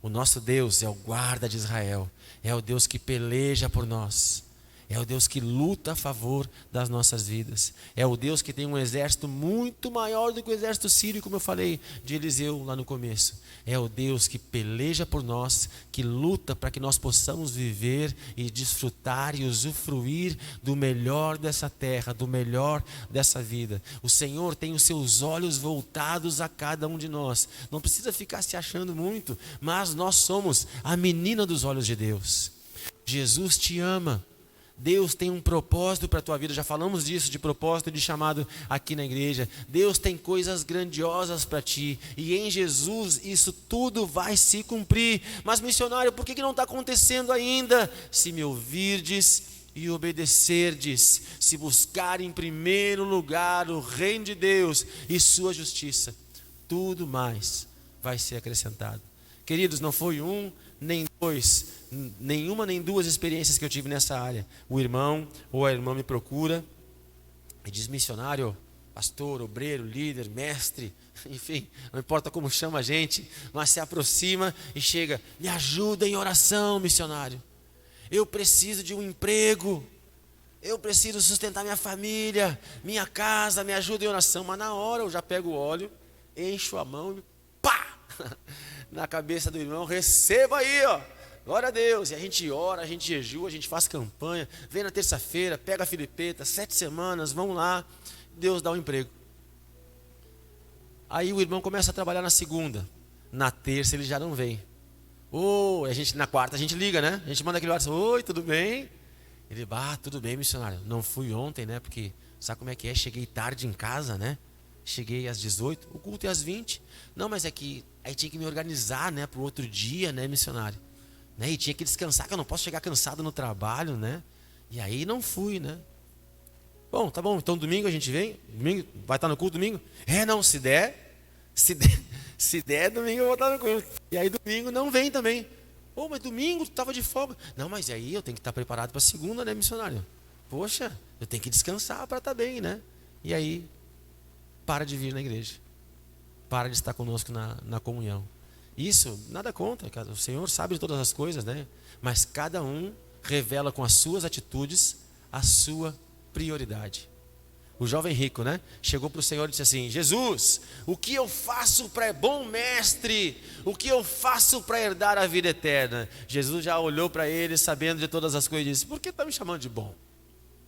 O nosso Deus é o guarda de Israel. É o Deus que peleja por nós. É o Deus que luta a favor das nossas vidas. É o Deus que tem um exército muito maior do que o exército sírio, como eu falei de Eliseu lá no começo. É o Deus que peleja por nós, que luta para que nós possamos viver e desfrutar e usufruir do melhor dessa terra, do melhor dessa vida. O Senhor tem os seus olhos voltados a cada um de nós. Não precisa ficar se achando muito, mas nós somos a menina dos olhos de Deus. Jesus te ama. Deus tem um propósito para a tua vida. Já falamos disso, de propósito e de chamado aqui na igreja. Deus tem coisas grandiosas para ti. E em Jesus isso tudo vai se cumprir. Mas missionário, por que não está acontecendo ainda? Se me ouvirdes e obedecerdes, se buscar em primeiro lugar o reino de Deus e sua justiça, tudo mais vai ser acrescentado. Queridos, não foi um nem dois, nenhuma nem duas experiências que eu tive nessa área. O irmão ou a irmã me procura e diz: missionário, pastor, obreiro, líder, mestre, enfim, não importa como chama a gente, mas se aproxima e chega: me ajuda em oração, missionário. Eu preciso de um emprego, eu preciso sustentar minha família, minha casa, me ajuda em oração. Mas na hora eu já pego o óleo, encho a mão e pá! Na cabeça do irmão: receba aí, ó, glória a Deus. E a gente ora, a gente jejua, a gente faz campanha, vem na terça-feira, pega a filipeta, 7 semanas, vamos lá, Deus dá um emprego. Aí o irmão começa a trabalhar na segunda, na terça ele já não vem. A gente, na quarta a gente liga, né? A gente manda aquele WhatsApp: oi, tudo bem? Ele: tudo bem, missionário, não fui ontem, né? Porque sabe como é que é? Cheguei tarde em casa, né? Cheguei às 18, o culto é às 20. Não, mas é que aí tinha que me organizar, né, para o outro dia, né, missionário, né? E tinha que descansar, que eu não posso chegar cansado no trabalho, né? E aí não fui, né? Bom, tá bom, então domingo a gente vem. Domingo vai estar no culto domingo? Não, se der Se der domingo eu vou estar no culto. E aí domingo não vem também. Ô, mas domingo tu estava de folga. Não, mas aí eu tenho que estar preparado para segunda, né, missionário? Poxa, eu tenho que descansar para estar bem, né? E aí, para de vir na igreja. Para de estar conosco na comunhão. Isso, nada contra, cara. O Senhor sabe de todas as coisas, né? Mas cada um revela com as suas atitudes a sua prioridade. O jovem rico, né? Chegou para o Senhor e disse assim: Jesus, o que eu faço para... Bom mestre, o que eu faço para herdar a vida eterna? Jesus já olhou para ele, sabendo de todas as coisas, e disse: por que está me chamando de bom?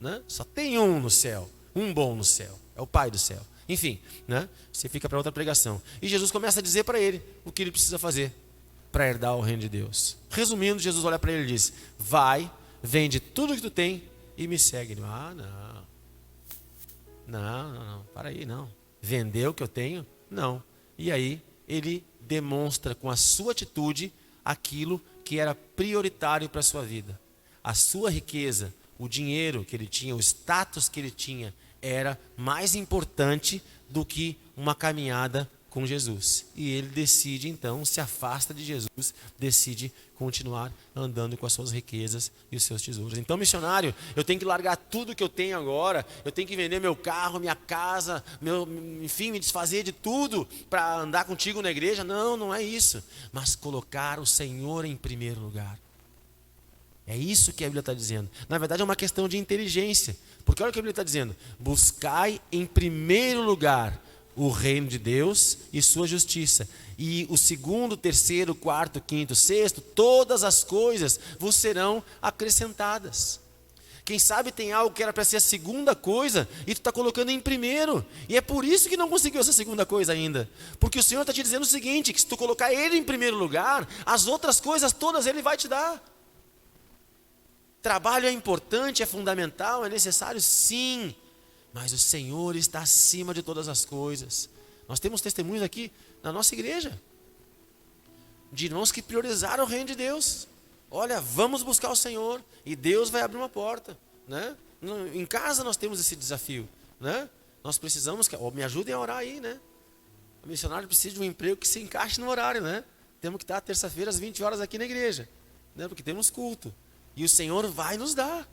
Né? Só tem um no céu, um bom no céu, é o Pai do céu. Enfim, né? Você fica para outra pregação. E Jesus começa a dizer para ele o que ele precisa fazer para herdar o reino de Deus. Resumindo, Jesus olha para ele e diz: vai, vende tudo que tu tem e me segue. Ele, não, para aí, não. Vender o que eu tenho? Não. E aí ele demonstra com a sua atitude aquilo que era prioritário para a sua vida. A sua riqueza, o dinheiro que ele tinha, o status que ele tinha, era mais importante do que uma caminhada com Jesus. E ele decide então, se afasta de Jesus, decide continuar andando com as suas riquezas e os seus tesouros. Então, missionário, eu tenho que largar tudo que eu tenho agora, eu tenho que vender meu carro, minha casa, enfim, me desfazer de tudo para andar contigo na igreja. Não, não é isso. Mas colocar o Senhor em primeiro lugar. É isso que a Bíblia está dizendo. Na verdade é uma questão de inteligência. Porque olha o que a Bíblia está dizendo: buscai em primeiro lugar o reino de Deus e sua justiça. E o segundo, terceiro, quarto, quinto, sexto, todas as coisas vos serão acrescentadas. Quem sabe tem algo que era para ser a segunda coisa e tu está colocando em primeiro. E é por isso que não conseguiu essa segunda coisa ainda. Porque o Senhor está te dizendo o seguinte: que se tu colocar Ele em primeiro lugar, as outras coisas todas Ele vai te dar. Trabalho é importante, é fundamental, é necessário, sim. Mas o Senhor está acima de todas as coisas. Nós temos testemunhos aqui na nossa igreja de irmãos que priorizaram o reino de Deus. Olha, vamos buscar o Senhor e Deus vai abrir uma porta, né? Em casa nós temos esse desafio, né? Nós precisamos, me ajudem a orar aí, né? O missionário precisa de um emprego que se encaixe no horário, né? Temos que estar terça-feira às 20 horas aqui na igreja, né? Porque temos culto e o Senhor vai nos dar.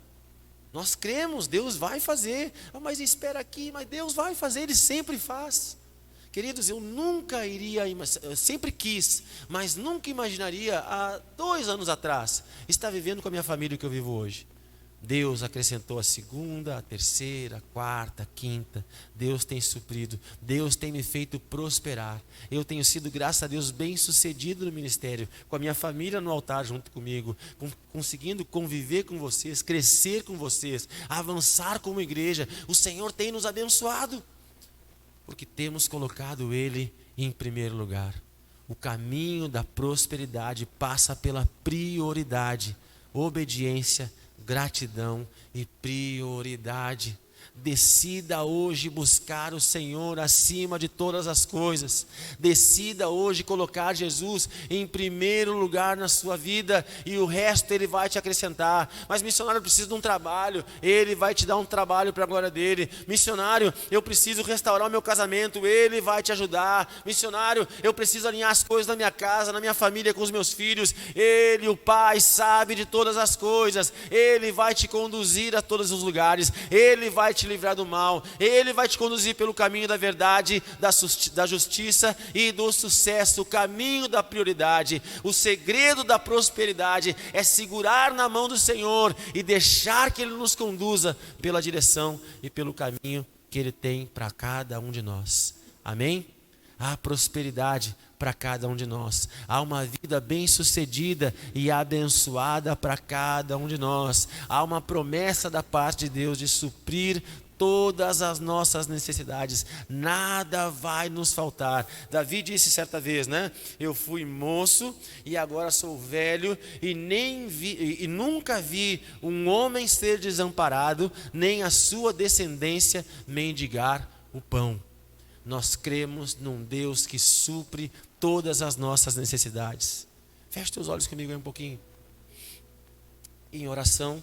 Nós cremos, Deus vai fazer. Mas espera aqui, mas Deus vai fazer, Ele sempre faz. Queridos, eu nunca iria, eu sempre quis, mas nunca imaginaria há 2 anos atrás estar vivendo com a minha família o que eu vivo hoje. Deus acrescentou a segunda, a terceira, a quarta, a quinta. Deus tem suprido, Deus tem me feito prosperar. Eu tenho sido, graças a Deus, bem sucedido no ministério, com a minha família no altar junto comigo, conseguindo conviver com vocês, crescer com vocês, avançar como igreja. O Senhor tem nos abençoado, porque temos colocado Ele em primeiro lugar. O caminho da prosperidade passa pela prioridade, obediência, gratidão e prioridade. Decida hoje buscar o Senhor acima de todas as coisas. Decida hoje colocar Jesus em primeiro lugar na sua vida e o resto Ele vai te acrescentar. Mas missionário, eu preciso de um trabalho. Ele vai te dar um trabalho para a glória dEle. Missionário, eu preciso restaurar o meu casamento. Ele vai te ajudar. Missionário, eu preciso alinhar as coisas na minha casa, na minha família, com os meus filhos. Ele, o Pai, sabe de todas as coisas. Ele vai te conduzir a todos os lugares. Ele vai te livrar do mal, Ele vai te conduzir pelo caminho da verdade, da justiça e do sucesso, o caminho da prioridade. O segredo da prosperidade é segurar na mão do Senhor e deixar que Ele nos conduza pela direção e pelo caminho que Ele tem para cada um de nós. Amém? Há prosperidade para cada um de nós. Há uma vida bem-sucedida e abençoada para cada um de nós. Há uma promessa da parte de Deus de suprir todas as nossas necessidades. Nada vai nos faltar. Davi disse certa vez, né? Eu fui moço e agora sou velho e nunca vi um homem ser desamparado, nem a sua descendência mendigar o pão. Nós cremos num Deus que supre todas as nossas necessidades. Feche teus olhos comigo aí um pouquinho. Em oração,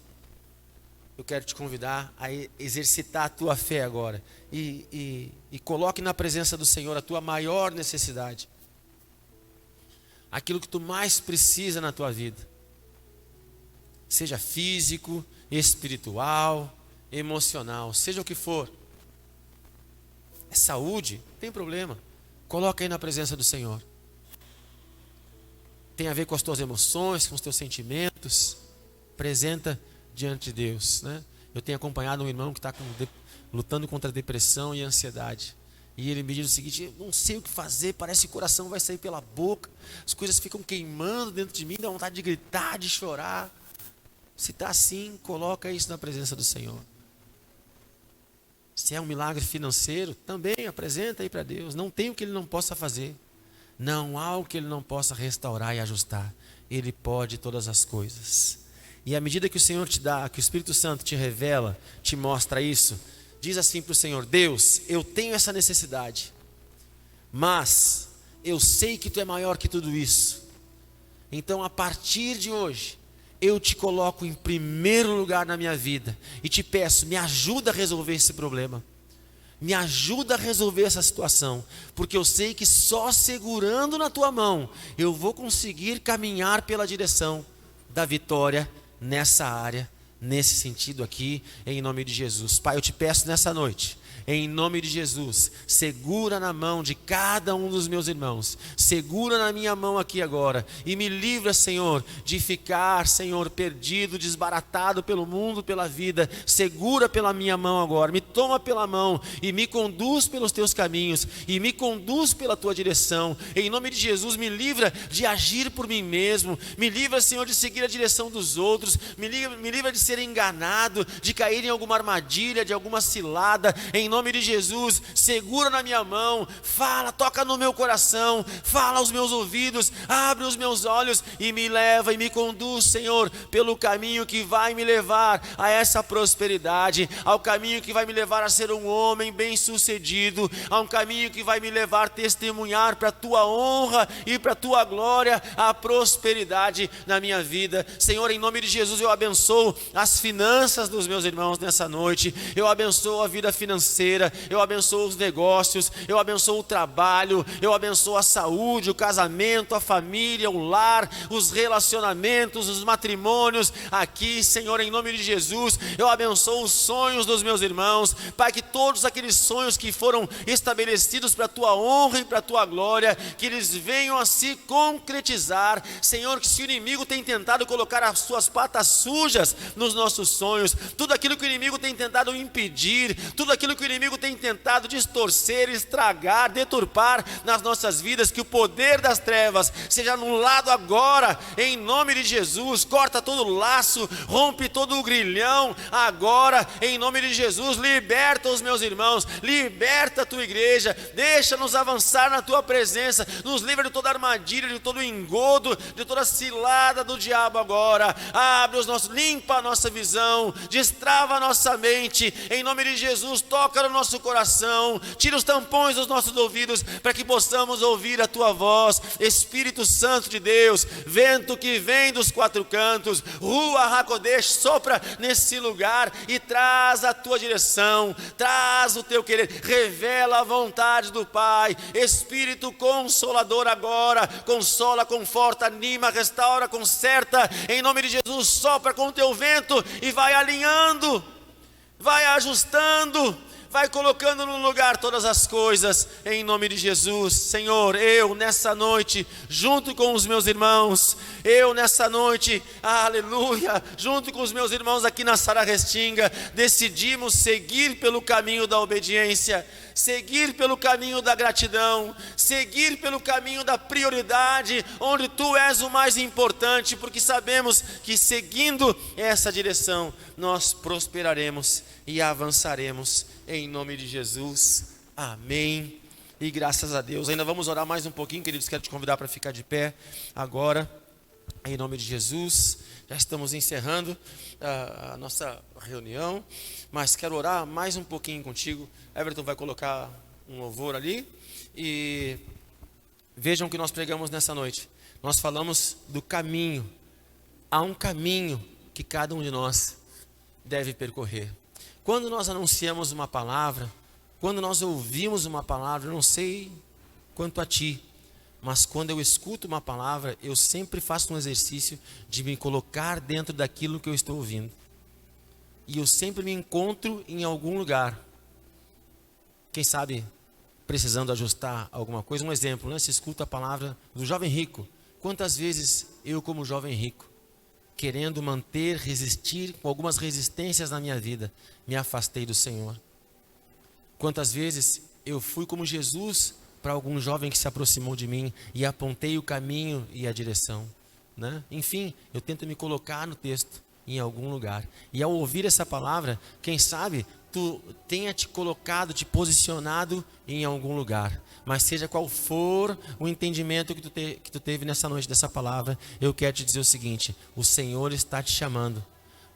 eu quero te convidar a exercitar a tua fé agora. E coloque na presença do Senhor a tua maior necessidade. aquilo que tu mais precisa na tua vida. Seja físico, espiritual, emocional, seja o que for. É saúde, não tem problema. Coloca aí na presença do Senhor. Tem a ver com as tuas emoções, com os teus sentimentos. Apresenta diante de Deus, né? Eu tenho acompanhado um irmão que está lutando contra a depressão e a ansiedade. E ele me diz o seguinte: eu não sei o que fazer, parece que o coração vai sair pela boca, as coisas ficam queimando dentro de mim, dá vontade de gritar, de chorar. Se está assim, coloca isso na presença do Senhor. Se é um milagre financeiro, também apresenta aí para Deus. Não tem o que Ele não possa fazer. Não há o que Ele não possa restaurar e ajustar. Ele pode todas as coisas. E à medida que o Senhor te dá, que o Espírito Santo te revela, te mostra isso, diz assim para o Senhor: Deus, eu tenho essa necessidade, mas eu sei que Tu é maior que tudo isso. Então, a partir de hoje, eu te coloco em primeiro lugar na minha vida e te peço, me ajuda a resolver esse problema. Me ajuda a resolver essa situação, porque eu sei que só segurando na Tua mão eu vou conseguir caminhar pela direção da vitória nessa área, nesse sentido aqui, em nome de Jesus. Pai, eu te peço nessa noite, em nome de Jesus, segura na mão de cada um dos meus irmãos, segura na minha mão aqui agora, e me livra, Senhor, de ficar, Senhor, perdido, desbaratado pelo mundo, pela vida. Segura pela minha mão agora, me toma pela mão, e me conduz pelos teus caminhos, e me conduz pela tua direção, em nome de Jesus. Me livra de agir por mim mesmo, me livra, Senhor, de seguir a direção dos outros, me livra de ser enganado, de cair em alguma armadilha, de alguma cilada, em nome de Jesus. Segura na minha mão, fala, toca no meu coração, fala aos meus ouvidos, abre os meus olhos e me leva e me conduz, Senhor, pelo caminho que vai me levar a essa prosperidade, ao caminho que vai me levar a ser um homem bem sucedido, a um caminho que vai me levar a testemunhar para a tua honra e para a tua glória a prosperidade na minha vida. Senhor, em nome de Jesus, eu abençoo as finanças dos meus irmãos nessa noite, eu abençoo a vida financeira, eu abençoo os negócios, eu abençoo o trabalho, eu abençoo a saúde, o casamento, a família, o lar, os relacionamentos, os matrimônios aqui, Senhor, em nome de Jesus. Eu abençoo os sonhos dos meus irmãos, Pai, que todos aqueles sonhos que foram estabelecidos para a tua honra e para a tua glória, que eles venham a se concretizar, Senhor. Que se o inimigo tem tentado colocar as suas patas sujas nos nossos sonhos, tudo aquilo que o inimigo tem tentado impedir, tudo aquilo que o inimigo tem tentado distorcer, estragar, deturpar nas nossas vidas, que o poder das trevas seja anulado agora, em nome de Jesus. Corta todo o laço, rompe todo o grilhão agora, em nome de Jesus. Liberta os meus irmãos, liberta a tua igreja, deixa-nos avançar na tua presença, nos livra de toda armadilha, de todo engodo, de toda cilada do diabo agora. Abre os nossos, limpa a nossa visão, destrava a nossa mente, em nome de Jesus. Toca no nosso coração, tira os tampões dos nossos ouvidos, para que possamos ouvir a tua voz. Espírito Santo de Deus, vento que vem dos quatro cantos, Rua Hakodesh, sopra nesse lugar e traz a tua direção, traz o teu querer, revela a vontade do Pai. Espírito Consolador agora, consola, conforta, anima, restaura, conserta, em nome de Jesus. Sopra com o teu vento e vai alinhando, vai ajustando, vai colocando no lugar todas as coisas, em nome de Jesus. Senhor, eu nessa noite, junto com os meus irmãos, eu nessa noite, aleluia, junto com os meus irmãos aqui na Sara Restinga, decidimos seguir pelo caminho da obediência, seguir pelo caminho da gratidão, seguir pelo caminho da prioridade, onde Tu és o mais importante, porque sabemos que seguindo essa direção, nós prosperaremos e avançaremos, em nome de Jesus. Amém. E graças a Deus. Ainda vamos orar mais um pouquinho, queridos. Quero te convidar para ficar de pé agora, em nome de Jesus. Já estamos encerrando a nossa reunião, mas quero orar mais um pouquinho contigo. Everton vai colocar um louvor ali. E vejam o que nós pregamos nessa noite. Nós falamos do caminho. Há um caminho que cada um de nós deve percorrer. Quando nós anunciamos uma palavra, quando nós ouvimos uma palavra, eu não sei quanto a ti, Mas quando eu escuto uma palavra, eu sempre faço um exercício de me colocar dentro daquilo que eu estou ouvindo. E eu sempre me encontro em algum lugar. Quem sabe precisando ajustar alguma coisa. Um exemplo, né? Se escuta a palavra do jovem rico. Quantas vezes eu, como jovem rico, querendo manter, resistir, com algumas resistências na minha vida, me afastei do Senhor. Quantas vezes eu fui como Jesus para algum jovem que se aproximou de mim e apontei o caminho e a direção, né? Enfim, eu tento me colocar no texto em algum lugar. E ao ouvir essa palavra, quem sabe tu tenha te colocado, te posicionado em algum lugar. Mas seja qual for o entendimento que tu teve nessa noite dessa palavra, eu quero te dizer o seguinte: o Senhor está te chamando.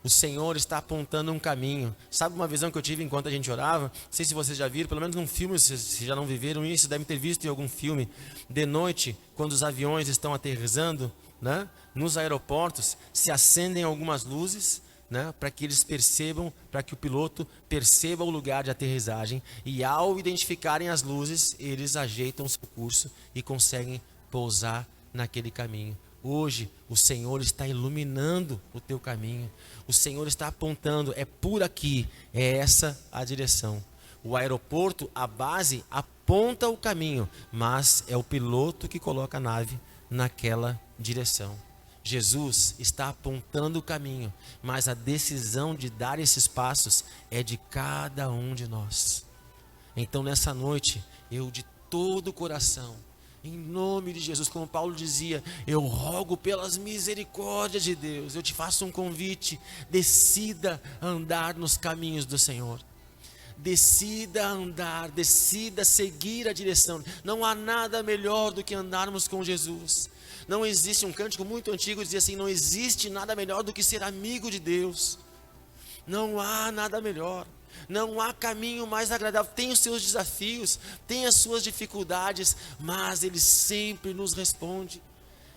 O Senhor está apontando um caminho. Sabe uma visão que eu tive enquanto a gente orava? Não sei se vocês já viram, pelo menos num filme, se já não viveram isso, devem ter visto em algum filme. De noite, quando os aviões estão aterrissando, né, nos aeroportos, se acendem algumas luzes, né, para que eles percebam, para que o piloto perceba o lugar de aterrissagem. E ao identificarem as luzes, eles ajeitam o seu curso e conseguem pousar naquele caminho. Hoje, o Senhor está iluminando o teu caminho. O Senhor está apontando, é por aqui, é essa a direção. O aeroporto, a base, aponta o caminho, mas é o piloto que coloca a nave naquela direção. Jesus está apontando o caminho, mas a decisão de dar esses passos é de cada um de nós. Então, nessa noite, eu de todo o coração, em nome de Jesus, como Paulo dizia, eu rogo pelas misericórdias de Deus, eu te faço um convite: decida andar nos caminhos do Senhor. Decida andar, decida seguir a direção. Não há nada melhor do que andarmos com Jesus. Não existe, um cântico muito antigo dizia assim: não existe nada melhor do que ser amigo de Deus. Não há nada melhor. Não há caminho mais agradável. Tem os seus desafios, tem as suas dificuldades, mas Ele sempre nos responde.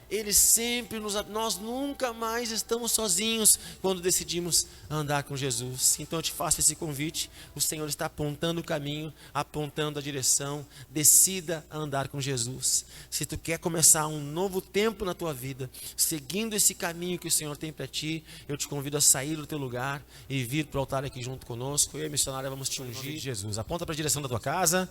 Ele sempre nós nunca mais estamos sozinhos quando decidimos andar com Jesus. Então eu te faço esse convite. O Senhor está apontando o caminho, apontando a direção. Decida andar com Jesus. Se tu quer começar um novo tempo na tua vida, seguindo esse caminho que o Senhor tem para ti, eu te convido a sair do teu lugar e vir para o altar aqui junto conosco. Eu e a missionária vamos te ungir. Jesus, aponta para a direção da tua casa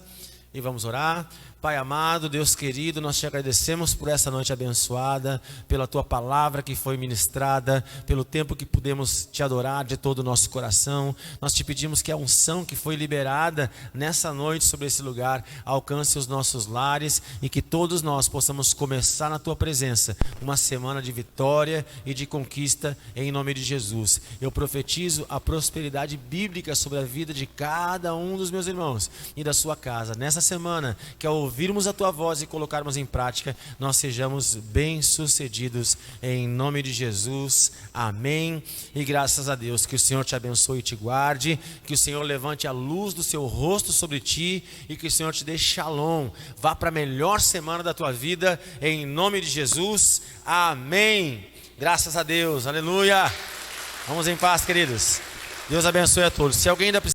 e vamos orar. Pai amado, Deus querido, nós te agradecemos por essa noite abençoada, pela tua palavra que foi ministrada, pelo tempo que pudemos te adorar de todo o nosso coração. Nós te pedimos que a unção que foi liberada nessa noite sobre esse lugar alcance os nossos lares e que todos nós possamos começar na tua presença uma semana de vitória e de conquista em nome de Jesus. Eu profetizo a prosperidade bíblica sobre a vida de cada um dos meus irmãos e da sua casa nessa semana, que ao ouvirmos a tua voz e colocarmos em prática, nós sejamos bem-sucedidos em nome de Jesus. Amém. E graças a Deus, que o Senhor te abençoe e te guarde, que o Senhor levante a luz do seu rosto sobre ti e que o Senhor te dê shalom. Vá para a melhor semana da tua vida em nome de Jesus. Amém. Graças a Deus. Aleluia. Vamos em paz, queridos. Deus abençoe a todos. Se alguém ainda precisa